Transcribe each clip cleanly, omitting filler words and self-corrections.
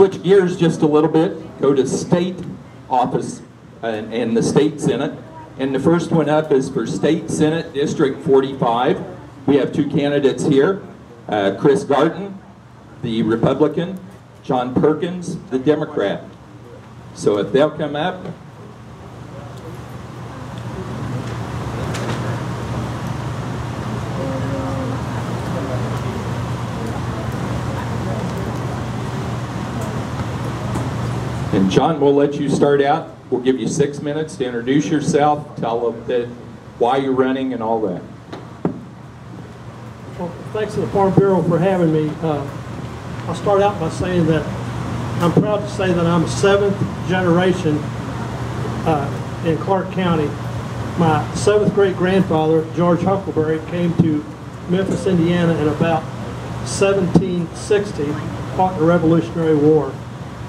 switch gears just a little bit, go to state office and the state senate. And the first one up is for State Senate District 45. We have two candidates here, Chris Garten, the Republican, John Perkins, the Democrat. So if they'll come up. And John, we'll let you start out. We'll give you 6 minutes to introduce yourself, tell them why you're running and all that. Well, thanks to the Farm Bureau for having me. I'll start out by saying that I'm proud to say that I'm a 7th generation in Clark County. My 7th great grandfather, George Huckleberry, came to Memphis, Indiana in about 1760, fought in the Revolutionary War.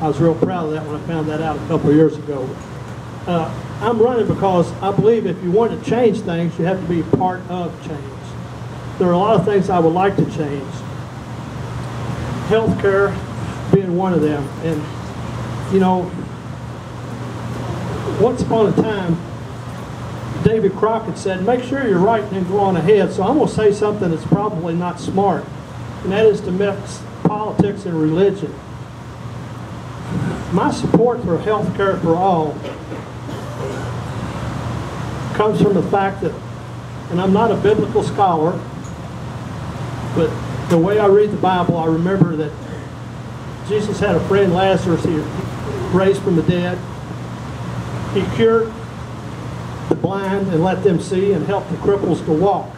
I was real proud of that when I found that out a couple of years ago. I'm running because I believe if you want to change things, you have to be part of change. There are a lot of things I would like to change. Healthcare being one of them. And, you know, once upon a time, David Crockett said, make sure you're right and then go on ahead. So I'm going to say something that's probably not smart, and that is to mix politics and religion. My support for health care for all comes from the fact that, and I'm not a biblical scholar, but the way I read the Bible, I remember that Jesus had a friend, Lazarus, he raised from the dead. He cured the blind and let them see and helped the cripples to walk.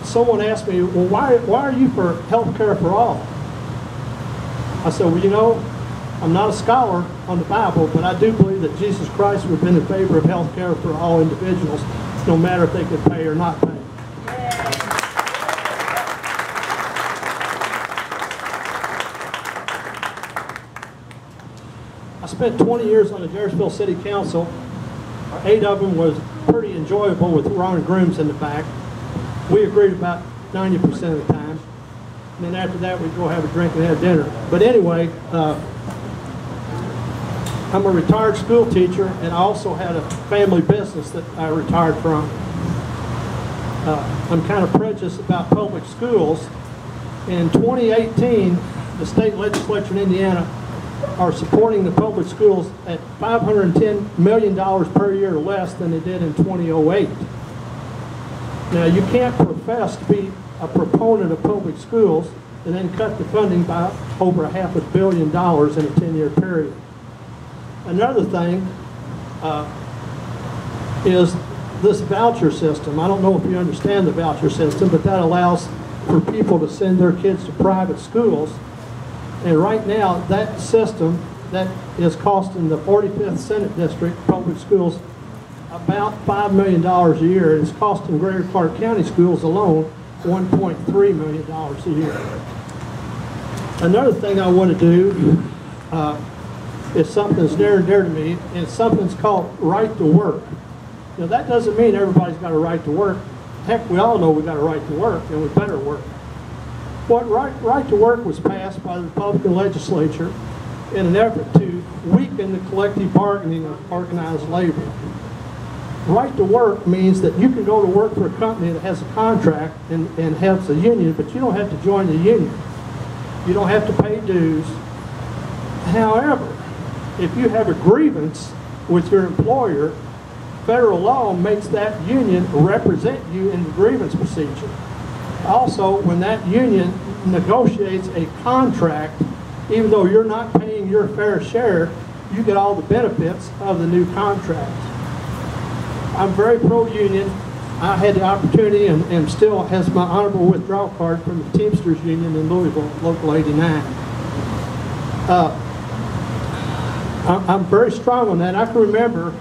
Someone asked me, well, why are you for health care for all? I said, well, you know, I'm not a scholar on the Bible, but I do believe that Jesus Christ would have been in favor of health care for all individuals, no matter if they could pay or not pay. I spent 20 years on the Jarrettsville City Council. 8 of them was pretty enjoyable with Ron Grooms in the back. We agreed about 90% of the time. And then after that, we'd go have a drink and have dinner. But anyway, I'm a retired school teacher, and I also had a family business that I retired from. I'm kind of prejudiced about public schools. In 2018, the state legislature in Indiana are supporting the public schools at $510 million per year less than they did in 2008. Now, you can't profess to be a proponent of public schools and then cut the funding by over $500 million in a 10-year period. Another thing is this voucher system. I don't know if you understand the voucher system, but that allows for people to send their kids to private schools. And right now, that system, that is costing the 45th Senate District public schools about $5 million a year. It's costing Greater Clark County schools alone $1.3 million a year. Another thing I want to do is something that's near and dear to me, and it's something that's called right to work. Now, that doesn't mean everybody's got a right to work. Heck, we all know we got a right to work, and we better work. What right to work was passed by the Republican legislature in an effort to weaken the collective bargaining of organized labor. Right to work means that you can go to work for a company that has a contract and has a union, but you don't have to join the union. You don't have to pay dues. However, if you have a grievance with your employer, federal law makes that union represent you in the grievance procedure. Also, when that union negotiates a contract, even though you're not paying your fair share, you get all the benefits of the new contract. I'm very pro-union. I had the opportunity and still has my honorable withdrawal card from the Teamsters Union in Louisville, Local 89. I'm very strong on that. I can remember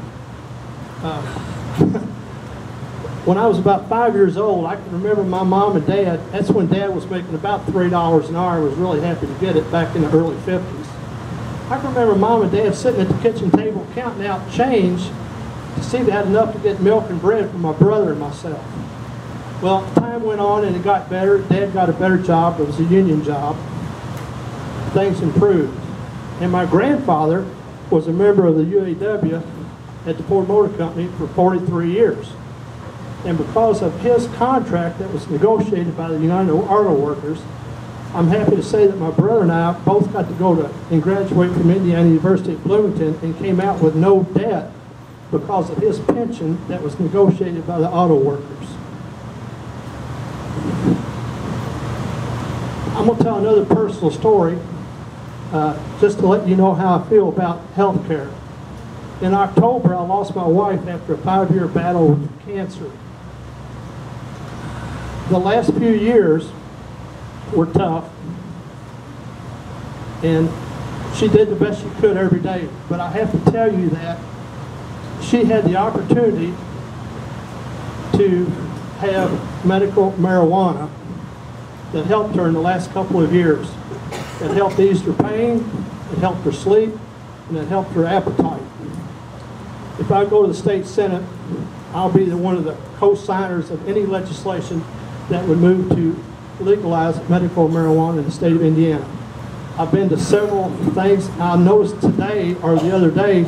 when I was about 5 years old, I can remember my mom and dad, that's when Dad was making about $3 an hour. I was really happy to get it back in the early 50s. I can remember Mom and Dad sitting at the kitchen table counting out change to see if they had enough to get milk and bread for my brother and myself. Well, time went on and it got better. Dad got a better job. It was a union job. things improved. And my grandfather was a member of the UAW at the Ford Motor Company for 43 years. And because of his contract that was negotiated by the United Auto Workers, I'm happy to say that my brother and I both got to go to and graduate from Indiana University at Bloomington and came out with no debt because of his pension that was negotiated by the auto workers. I'm going to tell another personal story just to let you know how I feel about health care. In October, I lost my wife after a 5-year battle with cancer. The last few years were tough, and she did the best she could every day. But I have to tell you that she had the opportunity to have medical marijuana that helped her in the last couple of years. It helped ease her pain, it helped her sleep, and it helped her appetite. If I go to the state senate, I'll be one of the co-signers of any legislation that would move to legalize medical marijuana in the state of Indiana. I've been to several things. I noticed today or the other day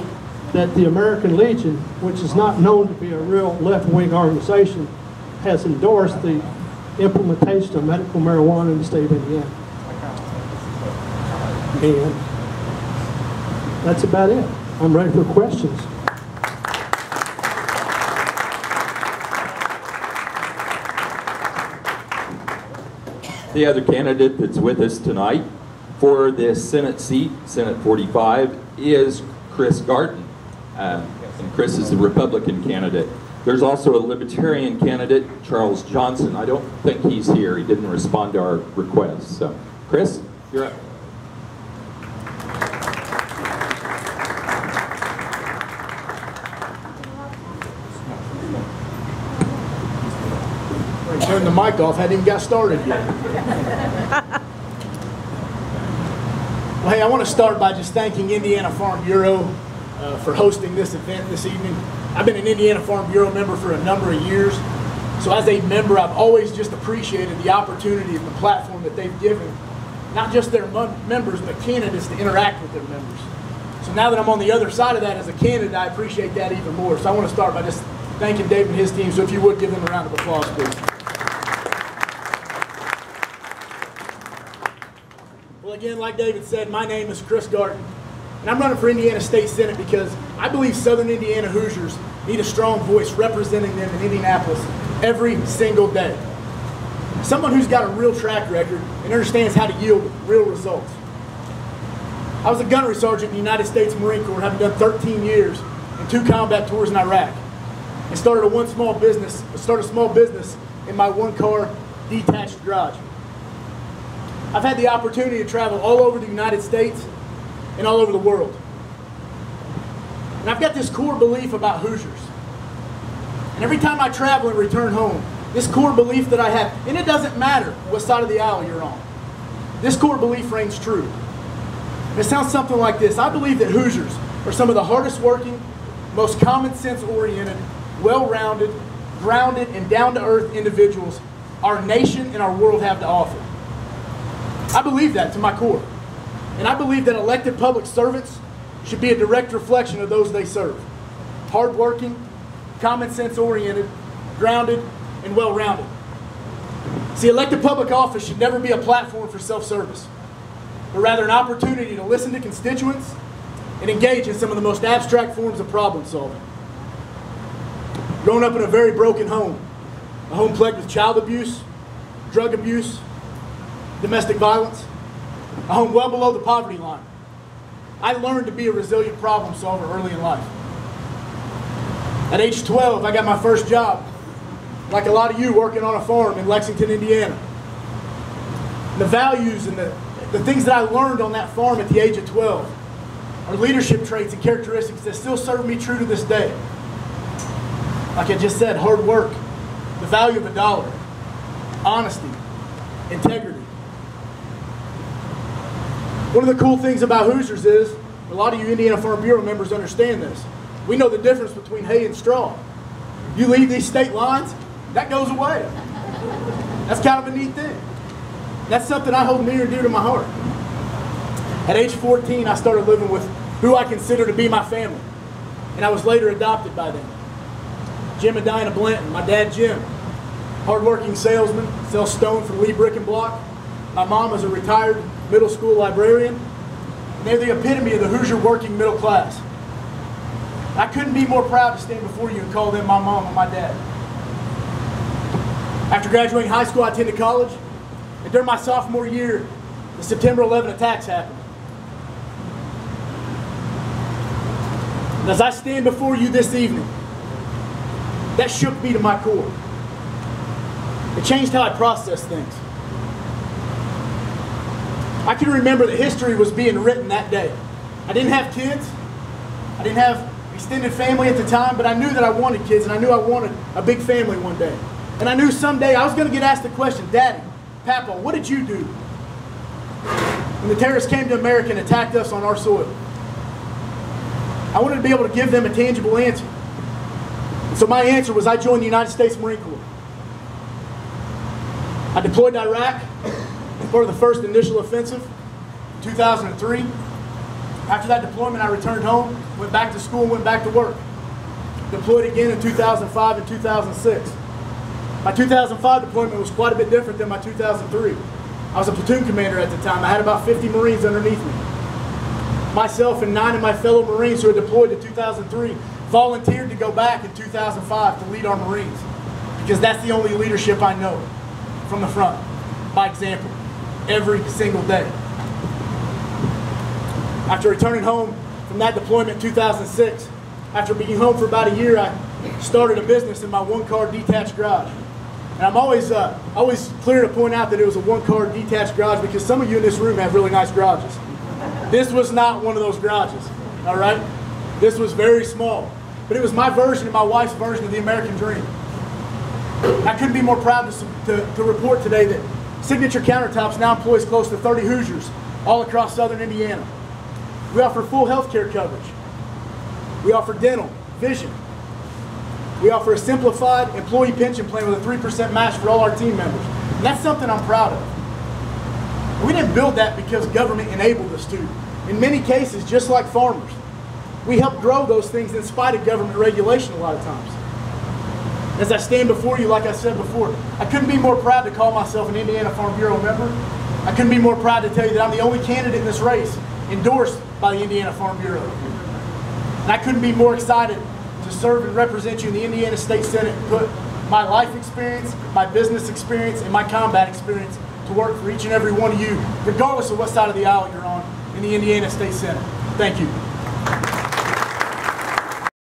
that the American Legion, which is not known to be a real left-wing organization, has endorsed the implementation of medical marijuana in the state of Indiana. And that's about it. I'm ready for questions. The other candidate that's with us tonight for this Senate seat, Senate 45, is Chris Garten. And Chris is the Republican candidate. There's also a Libertarian candidate, Charles Johnson. I don't think he's here. He didn't respond to our request. So, Chris, you're up. Turn the mic off, hadn't even got started yet. Well, hey, I want to start by just thanking Indiana Farm Bureau for hosting this event this evening. I've been an Indiana Farm Bureau member for a number of years, so as a member, I've always just appreciated the opportunity and the platform that they've given, not just their members, but candidates to interact with their members. So now that I'm on the other side of that as a candidate, I appreciate that even more. So I want to start by just thanking Dave and his team, so if you would give them a round of applause, please. Well, again, like David said, my name is Chris Garten, and I'm running for Indiana State Senate because I believe Southern Indiana Hoosiers need a strong voice representing them in Indianapolis every single day. Someone who's got a real track record and understands how to yield real results. I was a gunnery sergeant in the United States Marine Corps, having done 13 years and 2 combat tours in Iraq, and started a small business in my 1-car detached garage. I've had the opportunity to travel all over the United States and all over the world. And I've got this core belief about Hoosiers. And every time I travel and return home, this core belief that I have, and it doesn't matter what side of the aisle you're on, this core belief reigns true. And it sounds something like this. I believe that Hoosiers are some of the hardest working, most common sense oriented, well-rounded, grounded, and down-to-earth individuals our nation and our world have to offer. I believe that to my core. And I believe that elected public servants should be a direct reflection of those they serve. Hardworking, common sense oriented, grounded, and well-rounded. See, elected public office should never be a platform for self-service, but rather an opportunity to listen to constituents and engage in some of the most abstract forms of problem solving. Growing up in a very broken home, a home plagued with child abuse, drug abuse, domestic violence, a home well below the poverty line, I learned to be a resilient problem solver early in life. At age 12, I got my first job, like a lot of you, working on a farm in Lexington, Indiana. And the values and the things that I learned on that farm at the age of 12 are leadership traits and characteristics that still serve me true to this day. Like I just said, hard work, the value of $1, honesty, integrity. One of the cool things about Hoosiers is, a lot of you Indiana Farm Bureau members understand this. We know the difference between hay and straw. You leave these state lines, that goes away. That's kind of a neat thing. That's something I hold near and dear to my heart. At age 14, I started living with who I consider to be my family, and I was later adopted by them. Jim and Diana Blanton, my dad Jim, hardworking salesman, sells stone for Lee Brick and Block. My mom is a retired middle school librarian, and they're the epitome of the Hoosier working middle class. I couldn't be more proud to stand before you and call them my mom and my dad. After graduating high school, I attended college, and during my sophomore year, the September 11 attacks happened. And as I stand before you this evening, that shook me to my core. It changed how I process things. I can remember that history was being written that day. I didn't have kids. I didn't have extended family at the time, but I knew that I wanted kids, and I knew I wanted a big family one day. And I knew someday I was going to get asked the question, Daddy, Papa, what did you do when the terrorists came to America and attacked us on our soil? I wanted to be able to give them a tangible answer. And so my answer was I joined the United States Marine Corps. I deployed to Iraq as part of the first initial offensive in 2003. After that deployment, I returned home, went back to school, and went back to work. Deployed again in 2005 and 2006. My 2005 deployment was quite a bit different than my 2003. I was a platoon commander at the time. I had about 50 Marines underneath me. Myself and 9 of my fellow Marines who had deployed in 2003 volunteered to go back in 2005 to lead our Marines, because that's the only leadership I know from the front, by example, every single day. After returning home from that deployment in 2006, after being home for about a year, I started a business in my one-car detached garage. And I'm always clear to point out that it was a one-car detached garage, because some of you in this room have really nice garages. This was not one of those garages, all right? This was very small. But it was my version and my wife's version of the American dream. I couldn't be more proud to report today that Signature Countertops now employs close to 30 Hoosiers all across southern Indiana. We offer full health care coverage. We offer dental, vision. We offer a simplified employee pension plan with a 3% match for all our team members. And that's something I'm proud of. We didn't build that because government enabled us to. In many cases, just like farmers, we help grow those things in spite of government regulation a lot of times. As I stand before you, like I said before, I couldn't be more proud to call myself an Indiana Farm Bureau member. I couldn't be more proud to tell you that I'm the only candidate in this race endorsed by the Indiana Farm Bureau. And I couldn't be more excited to serve and represent you in the Indiana State Senate and put my life experience, my business experience, and my combat experience to work for each and every one of you, regardless of what side of the aisle you're on, in the Indiana State Senate. Thank you.